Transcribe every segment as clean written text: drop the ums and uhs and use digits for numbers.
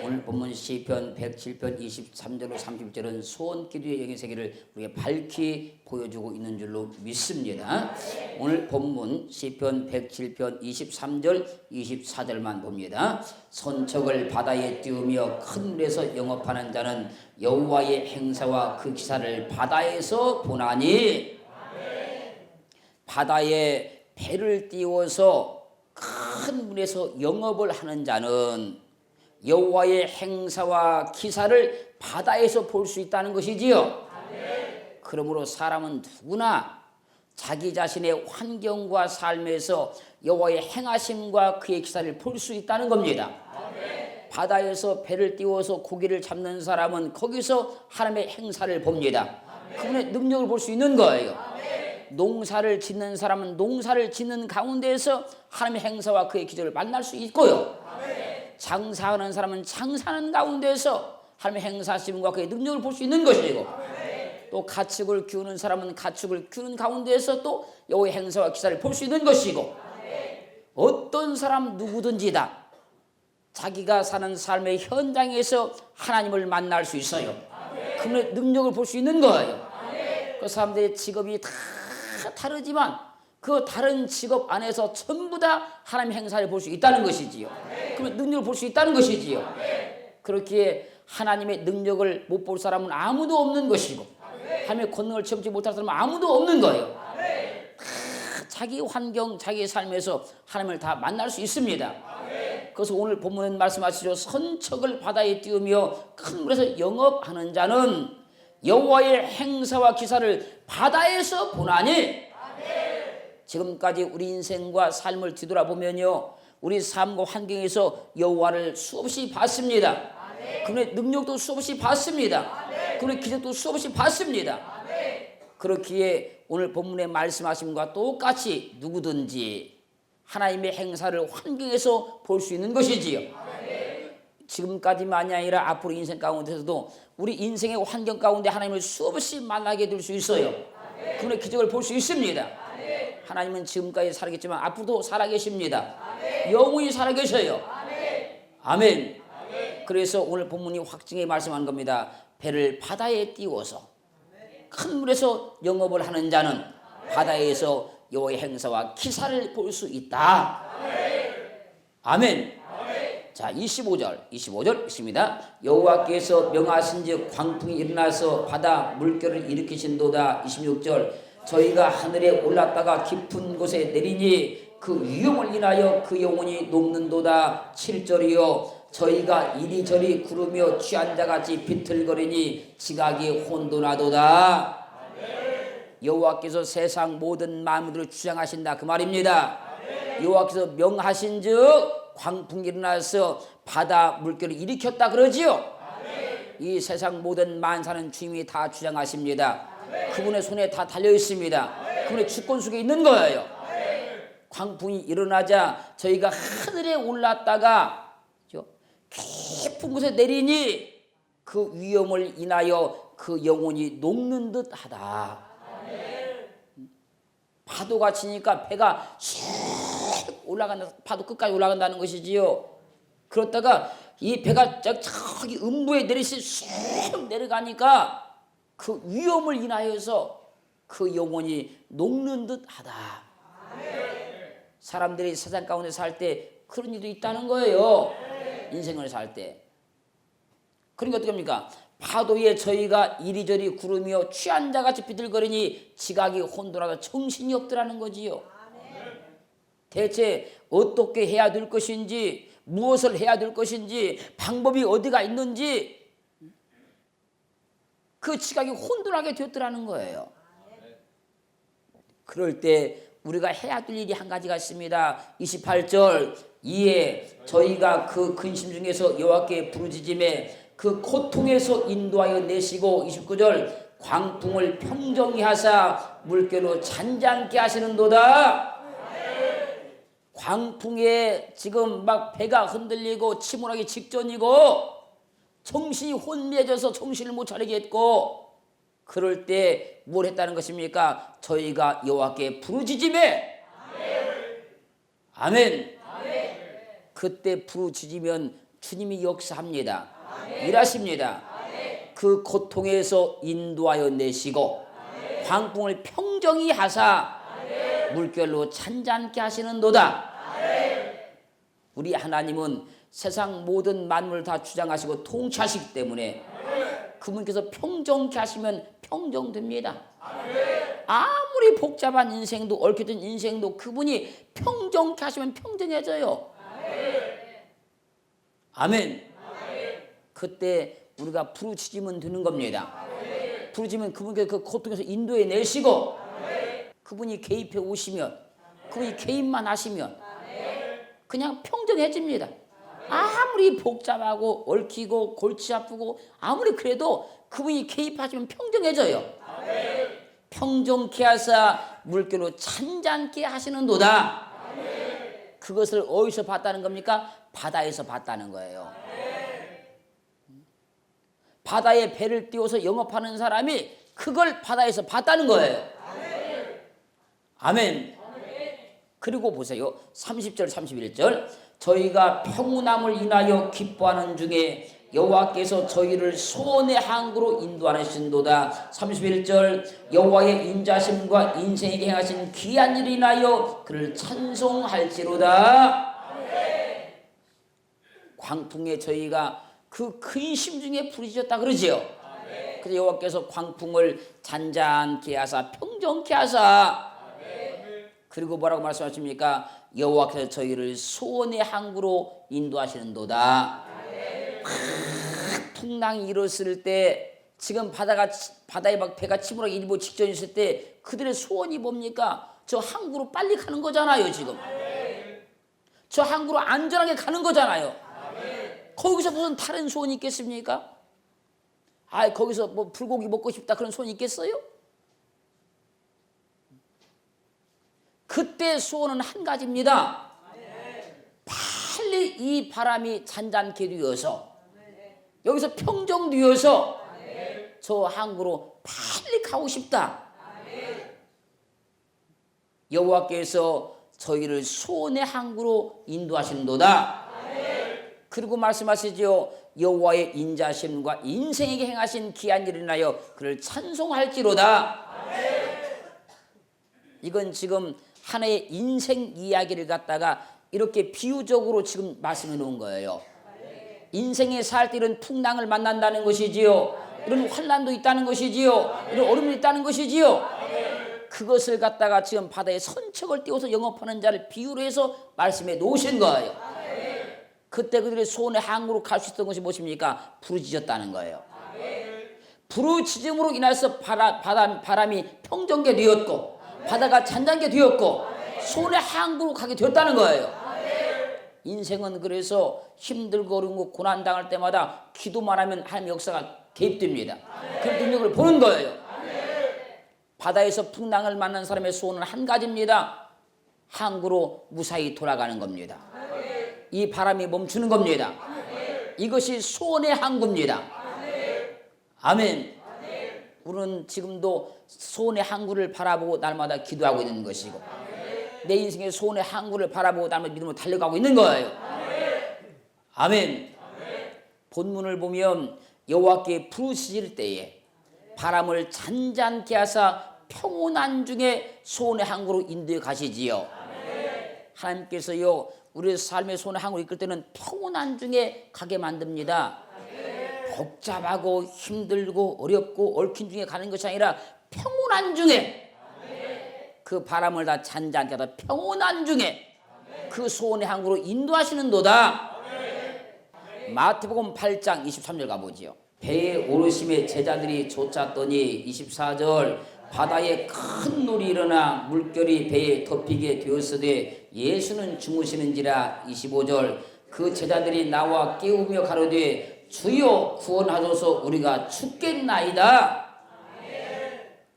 오늘 본문 시편 107편 23절로 30절은 소원기도의 영의 세계를 우리에게 밝히 보여주고 있는 줄로 믿습니다. 오늘 본문 시편 107편 23절 24절만 봅니다. 선척을 바다에 띄우며 큰 물에서 영업하는 자는 여호와의 행사와 그 기사를 바다에서 보나니. 바다에 배를 띄워서 큰 물에서 영업을 하는 자는 여호와의 행사와 기사를 바다에서 볼 수 있다는 것이지요. 그러므로 사람은 누구나 자기 자신의 환경과 삶에서 여호와의 행하심과 그의 기사를 볼 수 있다는 겁니다. 바다에서 배를 띄워서 고기를 잡는 사람은 거기서 하나님의 행사를 봅니다. 그분의 능력을 볼 수 있는 거예요. 농사를 짓는 사람은 농사를 짓는 가운데에서 하나님의 행사와 그의 기적을 만날 수 있고요. 장사하는 사람은 장사하는 가운데에서 하나님의 행사심과 그의 능력을 볼 수 있는 것이고, 또 가축을 키우는 사람은 가축을 키우는 가운데에서 또 여호와의 행사와 기사를 볼 수 있는 것이고, 어떤 사람 누구든지 다 자기가 사는 삶의 현장에서 하나님을 만날 수 있어요. 그분의 능력을 볼 수 있는 거예요. 그 사람들의 직업이 다 다르지만 그 다른 직업 안에서 전부 다 하나님의 행사를 볼 수 있다는 것이지요. 그러면 능력을 볼 수 있다는 것이지요. 그렇기에 하나님의 능력을 못 볼 사람은 아무도 없는 것이고, 하나님의 권능을 체험치 못할 사람은 아무도 없는 거예요. 다 자기 환경, 자기 삶에서 하나님을 다 만날 수 있습니다. 그래서 오늘 본문은 말씀하시죠. 선척을 바다에 띄우며 큰 물에서 영업하는 자는 여호와의 행사와 기사를 바다에서 보나니. 지금까지 우리 인생과 삶을 뒤돌아보면요, 우리 삶과 환경에서 여호와를 수없이 봤습니다. 그분의 능력도 수없이 봤습니다. 그분의 기적도 수없이 봤습니다. 그렇기에 오늘 본문에 말씀하심과 똑같이 누구든지 하나님의 행사를 환경에서 볼 수 있는 것이지요. 지금까지만이 아니라 앞으로 인생 가운데서도 우리 인생의 환경 가운데 하나님을 수없이 만나게 될 수 있어요. 그분의 기적을 볼 수 있습니다. 하나님은 지금까지 살아계시지만 앞으로도 살아계십니다. 영원히 살아계셔요. 아멘. 그래서 오늘 본문이 확증에 말씀하는 겁니다. 배를 바다에 띄워서 큰 물에서 영업을 하는 자는 바다에서 여호와의 행사와 기사를 볼 수 있다. 아멘. 자, 25절 있습니다. 여호와께서 명하신즉 광풍이 일어나서 바다 물결을 일으키신도다. 26절 저희가 하늘에 올랐다가 깊은 곳에 내리니 그 위엄을 인하여 그 영혼이 녹는도다. 7절이요 저희가 이리저리 구르며 취한 자같이 비틀거리니 지각이 혼돈하도다. 여호와께서 세상 모든 만물을 주장하신다 그 말입니다. 여호와께서 명하신즉 광풍이 일어나서 바다 물결을 일으켰다 그러지요. 이 세상 모든 만사는 주님이 다 주장하십니다. 그분의 손에 다 달려 있습니다. 그분의 주권 속에 있는 거예요. 광풍이 일어나자 저희가 하늘에 올랐다가 깊은 곳에 내리니 그 위엄을 인하여 그 영혼이 녹는 듯 하다. 파도가 치니까 배가 슉 올라간다. 파도 끝까지 올라간다는 것이지요. 그렇다가 이 배가 저기 음부에 내리시 슉 내려가니까 그 위엄을 인하여서 그 영혼이 녹는 듯 하다. 사람들이 세상 가운데 살 때 그런 일도 있다는 거예요. 인생을 살 때. 그러니까 어떻게 합니까? 파도에 저희가 이리저리 구르며 취한 자같이 비틀거리니 지각이 혼돈하다. 정신이 없더라는 거지요. 대체 어떻게 해야 될 것인지, 무엇을 해야 될 것인지, 방법이 어디가 있는지 그 지각이 혼돈하게 되었더라는 거예요. 그럴 때 우리가 해야 될 일이 한 가지가 있습니다. 28절 이에 저희가 그 근심 중에서 여호와께 부르짖음에 그 고통에서 인도하여 내시고. 29절 광풍을 평정히 하사 물결로 잔잔케 하시는도다. 광풍에 지금 막 배가 흔들리고 침몰하기 직전이고 정신이 혼미해져서 정신을 못 차리겠고, 그럴 때 뭘 했다는 것입니까? 저희가 여호와께 부르짖음에. 아멘. 그때 부르짖으면 주님이 역사합니다. 일하십니다. 그 고통에서 인도하여 내시고 광풍을 평정히 하사 물결로 잔잔케 하시는도다. 우리 하나님은 세상 모든 만물을 다 주장하시고 통치하시기 때문에 그분께서 평정케 하시면 평정됩니다. 아무리 복잡한 인생도 얽혀진 인생도 그분이 평정케 하시면 평정해져요. 아멘. 그때 우리가 부르짖으면 되는 겁니다. 부르짖으면 그분께서 그 고통에서 인도해 내시고 그분이 개입해 오시면 그분이 개입만 하시면 그냥 평정해집니다. 아무리 복잡하고 얽히고 골치 아프고 아무리 그래도 그분이 개입하시면 평정해져요. 평정케 하사 물결로 잔잔케 하시는도다. 그것을 어디서 봤다는 겁니까? 바다에서 봤다는 거예요. 바다에 배를 띄워서 영업하는 사람이 그걸 바다에서 봤다는 거예요. 아멘. 그리고 보세요. 30절 31절 저희가 평온함을 인하여 기뻐하는 중에 여호와께서 저희를 소원의 항구로 인도하신도다. 31절 여호와의 인자심과 인생에게 행하신 귀한 일을 인하여 그를 찬송할지로다. 광풍에 저희가 그 근심 중에 부르짖었다 그러지요. 그래서 여호와께서 광풍을 잔잔케 하사 평정케 하사 그리고 뭐라고 말씀하십니까? 여호와께서 저희를 소원의 항구로 인도하시는도다. 풍랑이 일었을 때 지금 바다에 막 배가 침몰하기 일보 직전에 있을 때 그들의 소원이 뭡니까? 저 항구로 빨리 가는 거잖아요. 지금 저 항구로 안전하게 가는 거잖아요. 거기서 무슨 다른 소원이 있겠습니까? 거기서 뭐 불고기 먹고 싶다 그런 소원이 있겠어요? 그때 소원은 한 가지입니다. 빨리 이 바람이 잔잔케 되어서 여기서 평정되어서 저 항구로 빨리 가고 싶다. 여호와께서 저희를 소원의 항구로 인도하시는도다. 그리고 말씀하시죠. 여호와의 인자심과 인생에게 행하신 귀한 일을 인하여 그를 찬송할지로다. 이건 지금 하나의 인생 이야기를 갖다가 이렇게 비유적으로 지금 말씀해 놓은 거예요. 인생에 살 때 이런 풍랑을 만난다는 것이지요. 이런 환난도 있다는 것이지요. 이런 어려움이 있다는 것이지요. 그것을 갖다가 지금 바다에 선척을 띄워서 영업하는 자를 비유로 해서 말씀해 놓으신 거예요. 그때 그들의 소원의 항구로 갈 수 있었던 것이 무엇입니까? 부르짖었다는 거예요. 부르짖음으로 인해서 바람이 평정게 되었고 바다가 잔잔게 되었고 소원의 항구로 가게 되었다는 거예요. 인생은 그래서 힘들고 어려운 고난당할 때마다 기도만 하면 하나님의 역사가 개입됩니다. 그 능력을 보는 거예요. 바다에서 풍랑을 만난 사람의 소원은 한 가지입니다. 항구로 무사히 돌아가는 겁니다. 이 바람이 멈추는 겁니다. 이것이 소원의 항구입니다. 아멘. 우리는 지금도 소원의 항구를 바라보고 날마다 기도하고 있는 것이고 내 인생의 소원의 항구를 바라보고 날마다 믿음으로 달려가고 있는 거예요. 아멘. 본문을 보면 여호와께 부르짖을 때에 바람을 잔잔케 하사 평온한 중에 소원의 항구로 인도해 가시지요. 하나님께서요 우리의 삶의 소원의 항구로 이끌 때는 평온한 중에 가게 만듭니다. 복잡하고 힘들고 어렵고 얽힌 중에 가는 것이 아니라 평온한 중에 그 바람을 다 잔잔케 하다 평온한 중에 그 소원의 항구로 인도하시는도다. 마태복음 8장 23절 가보지요. 배에 오르심에 제자들이 쫓았더니 24절 바다에 큰 놀이 일어나 물결이 배에 덮이게 되었으되 예수는 주무시는지라. 25절 그 제자들이 나와 깨우며 가로되 주여 구원하소서 우리가 죽겠나이다.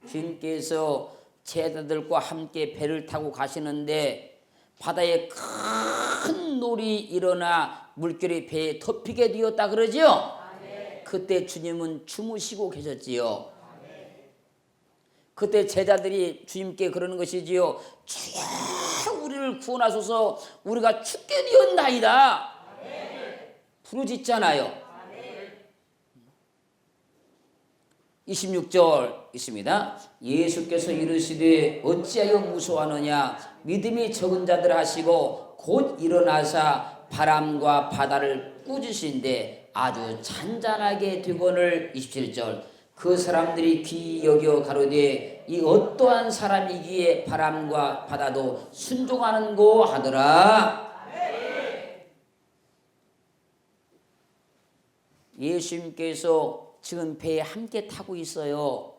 주님께서 제자들과 함께 배를 타고 가시는데 바다에 큰 놀이 일어나 물결이 배에 덮이게 되었다 그러죠. 그때 주님은 주무시고 계셨지요. 그때 제자들이 주님께 그러는 것이지요. 주여 우리를 구원하소서 우리가 죽게 되었나이다. 부르짖잖아요. 26절 있습니다. 예수께서 이르시되 어찌하여 무서워하느냐 믿음이 적은 자들 하시고 곧 일어나사 바람과 바다를 꾸짖으신데 아주 잔잔하게 되거늘 27절 그 사람들이 귀히 여겨 가로되 이 어떠한 사람이기에 바람과 바다도 순종하는고 하더라. 예수님께서 지금 배에 함께 타고 있어요.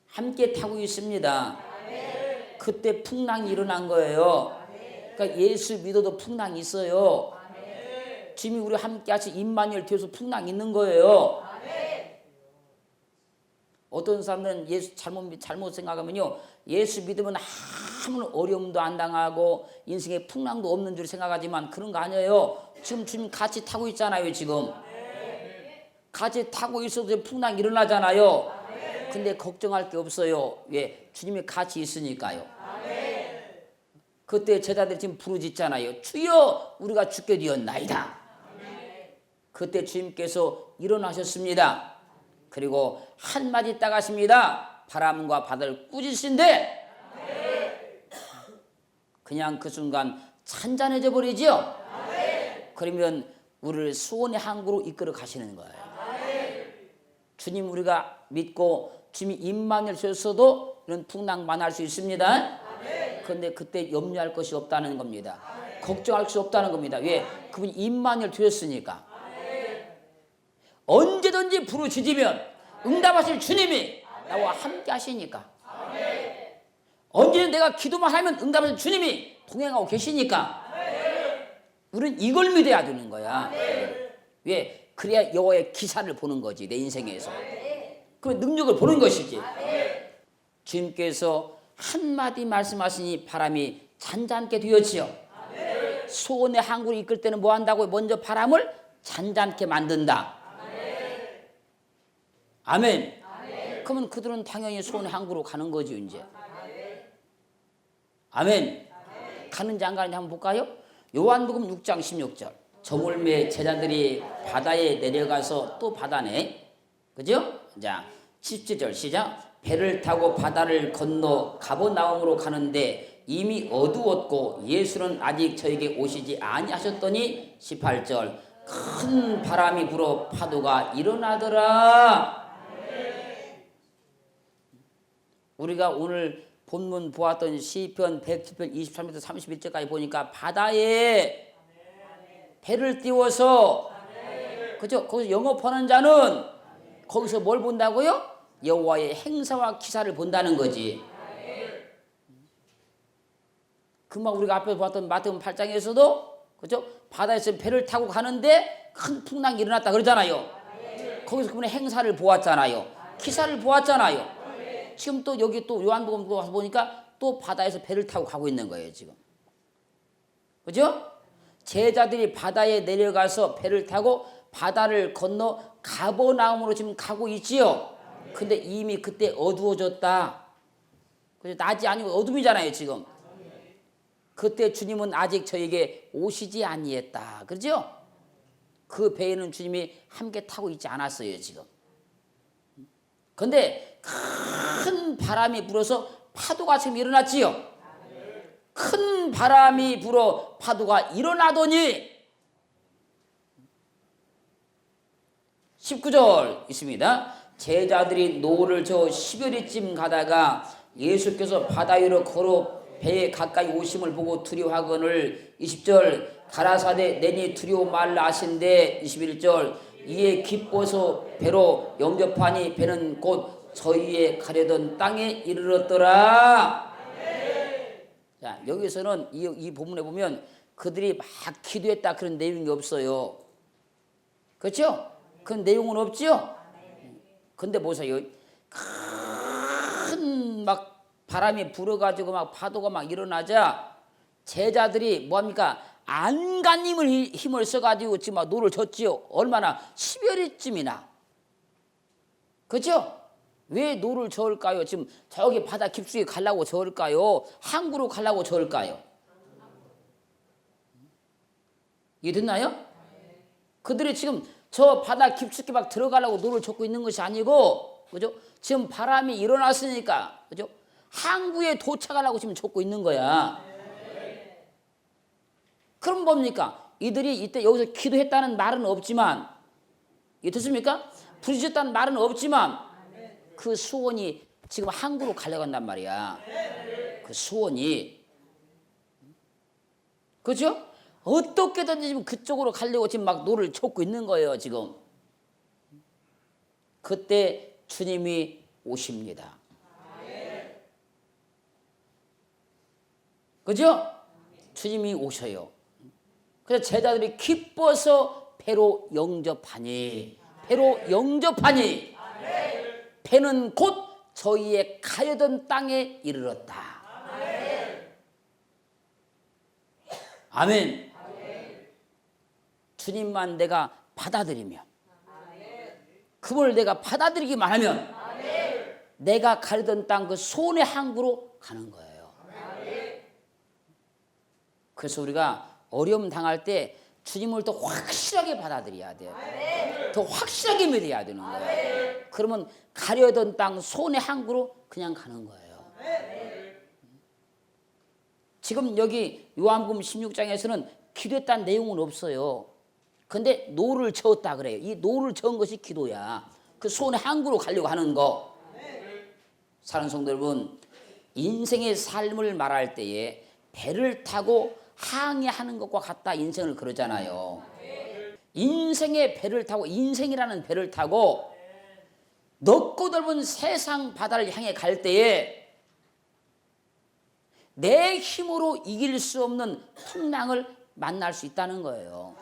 함께 타고 있습니다. 그때 풍랑이 일어난 거예요. 그러니까 예수 믿어도 풍랑이 있어요. 지금 우리 함께 같이 임마누엘 뒤에서 풍랑이 있는 거예요. 어떤 사람들은 예수 잘못 생각하면요. 예수 믿으면 아무 어려움도 안 당하고 인생에 풍랑도 없는 줄 생각하지만 그런 거 아니에요. 지금 주님 같이 타고 있잖아요. 지금. 같이 타고 있어도 풍랑이 일어나잖아요. 근데 걱정할 게 없어요. 왜? 주님이 같이 있으니까요. 그때 제자들이 지금 부르짖잖아요. 주여 우리가 죽게 되었나이다. 그때 주님께서 일어나셨습니다. 그리고 한마디 딱 하십니다. 바람과 바다를 꾸짖으신데 그냥 그 순간 찬잔해져 버리죠. 그러면 우리를 수원의 항구로 이끌어 가시는 거예요. 주님 우리가 믿고 주님이 임마누엘 주셨어도 이런 풍랑 만날 수 있습니다. 그런데 그때 염려할 것이 없다는 겁니다. 걱정할 수 없다는 겁니다. 왜? 그분이 임마누엘 주셨으니까. 언제든지 부르짖으면 응답하실 주님이 나와 함께 하시니까. 언제든 내가 기도만 하면 응답하실 주님이 동행하고 계시니까. 우리는 이걸 믿어야 되는 거야. 왜? 그래야 여호와의 기사를 보는 거지 내 인생에서. 그 능력을 보는 것이지. 주님께서 한마디 말씀하시니 바람이 잔잔케 되었지요. 소원의 항구를 이끌 때는 뭐 한다고? 먼저 바람을 잔잔케 만든다. 아멘. 그러면 그들은 당연히 소원의 항구로 가는 거죠 이제. 아멘. 가는지 안 가는지 한번 볼까요? 요한복음 6장 16절 저물매 제자들이 바다에 내려가서 또 바다네. 그죠? 자 17절 시작. 배를 타고 바다를 건너 가버나움으로 가는데 이미 어두웠고 예수는 아직 저에게 오시지 아니하셨더니 18절 큰 바람이 불어 파도가 일어나더라. 우리가 오늘 본문 보았던 시편 107편 23절부터 31절까지 보니까 바다에 배를 띄워서 그죠? 거기서 영업하는 자는 거기서 뭘 본다고요? 여호와의 행사와 기사를 본다는 거지. 금방 우리가 앞에서 봤던 마태복음 8장에서도 그죠? 바다에서 배를 타고 가는데 큰 풍랑이 일어났다 그러잖아요. 거기서 그분의 행사를 보았잖아요. 기사를 보았잖아요. 지금 또 여기 또 요한복음 와서 보니까 또 바다에서 배를 타고 가고 있는 거예요 지금. 그죠? 제자들이 바다에 내려가서 배를 타고 바다를 건너 가버나움으로 지금 가고 있지요. 근데 이미 그때 어두워졌다. 그죠? 낮이 아니고 어둠이잖아요 지금. 그때 주님은 아직 저에게 오시지 아니했다. 그죠? 그 배에는 주님이 함께 타고 있지 않았어요 지금. 근데 큰 바람이 불어서 파도가 지금 일어났지요. 큰 바람이 불어 파도가 일어나더니 19절 있습니다. 제자들이 노를 저 10여리쯤 가다가 예수께서 바다 위로 걸어 배에 가까이 오심을 보고 두려워하거늘 20절 가라사대 내니 두려워 말라 하신대 21절 이에 기뻐서 배로 영접하니 배는 곧 저희의 가려던 땅에 이르렀더라. 자, 여기서는 이 본문에 보면 그들이 막 기도했다 그런 내용이 없어요. 그렇죠? 그런 내용은 없죠? 근데 보세요. 큰 막 바람이 불어가지고 막 파도가 막 일어나자 제자들이 뭐합니까? 안간힘을 힘을 써가지고 지금 막 노를 젓지요. 얼마나 10여리쯤이나. 그렇죠? 왜 노를 저을까요? 지금 저기 바다 깊숙이 가려고 저을까요? 항구로 가려고 저을까요? 이해됐나요? 그들이 지금 저 바다 깊숙이 막 들어가려고 노를 젓고 있는 것이 아니고, 그죠? 지금 바람이 일어났으니까, 그죠? 항구에 도착하려고 지금 젓고 있는 거야. 그럼 뭡니까? 이들이 이때 여기서 기도했다는 말은 없지만, 이게 듣습니까? 부르짖었다는 말은 없지만, 그 수원이 지금 항구로 가려간단 말이야. 그 수원이. 그죠? 어떻게든지 지금 그쪽으로 가려고 지금 막 노를 젓고 있는 거예요, 지금. 그때 주님이 오십니다. 그죠? 주님이 오셔요. 그래서 제자들이 기뻐서 배로 영접하니, 배로 영접하니, 배는 곧 저희의 가려던 땅에 이르렀다. 아멘. 주님만 내가 받아들이면, 그분을 내가 받아들이기만 하면 내가 가려던 땅 그 소원의 항구로 가는 거예요. 그래서 우리가 어려움 당할 때 주님을 더 확실하게 받아들여야 돼요. 더 확실하게 믿어야 되는 거예요. 그러면 가려던 땅 소원의 항구로 그냥 가는 거예요. 지금 여기 요한복음 16장에서는 기도했다는 내용은 없어요. 근데 노를 저었다 그래요. 이 노를 저은 것이 기도야. 그 소원의 항구로 가려고 하는 거. 사랑하는 성도 여러분, 인생의 삶을 말할 때에 배를 타고 항해하는 것과 같다 인생을 그러잖아요. 인생의 배를 타고, 인생이라는 배를 타고 넓고 넓은 세상 바다를 향해 갈 때에 내 힘으로 이길 수 없는 풍랑을 만날 수 있다는 거예요.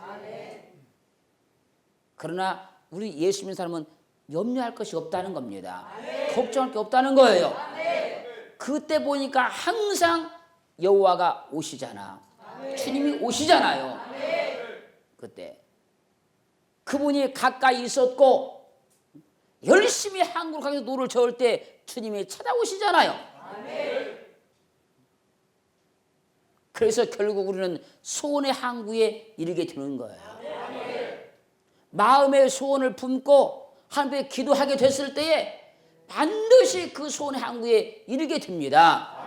그러나 우리 예수 믿는 사람은 염려할 것이 없다는 겁니다. 걱정할 게 없다는 거예요. 그때 보니까 항상 여호와가 오시잖아. 주님이 오시잖아요. 그때 그분이 가까이 있었고 열심히 항구로 가서 노를 저을 때 주님이 찾아오시잖아요. 그래서 결국 우리는 소원의 항구에 이르게 되는 거예요. 마음의 소원을 품고 하나님께 기도하게 됐을 때에 반드시 그 소원의 항구에 이르게 됩니다.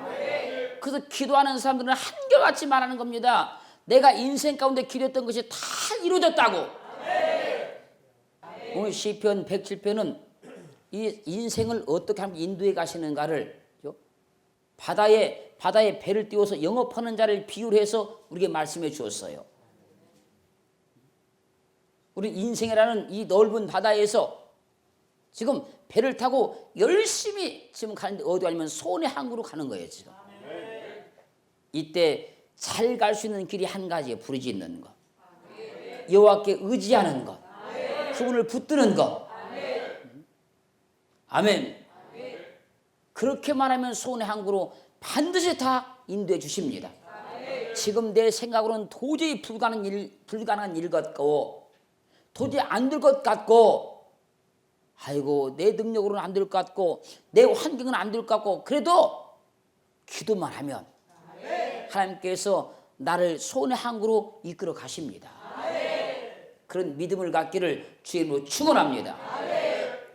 그래서 기도하는 사람들은 한결같이 말하는 겁니다. 내가 인생 가운데 기도했던 것이 다 이루어졌다고. 오늘 시편 107편은 이 인생을 어떻게 하면 인도해 가시는가를 바다에 배를 띄워서 영업하는 자를 비유를 해서 우리에게 말씀해 주었어요. 우리 인생이라는 이 넓은 바다에서 지금 배를 타고 열심히 지금 가는데 어디 아니면 소원의 항구로 가는 거예요, 지금. 이때 잘 갈 수 있는 길이 한 가지예요. 부르짖는 것. 여호와께 의지하는 것. 그분을 붙드는 것. 아멘. 그렇게만 하면 소원의 항구로 반드시 다 인도해 주십니다. 지금 내 생각으로는 도저히 불가능한 일 같고 도저히 안 될 것 같고 아이고 내 능력으로는 안 될 것 같고 내 환경은 안 될 것 같고 그래도 기도만 하면 하나님께서 나를 소원의 항구로 이끌어 가십니다. 그런 믿음을 갖기를 주의 이름으로 축원합니다.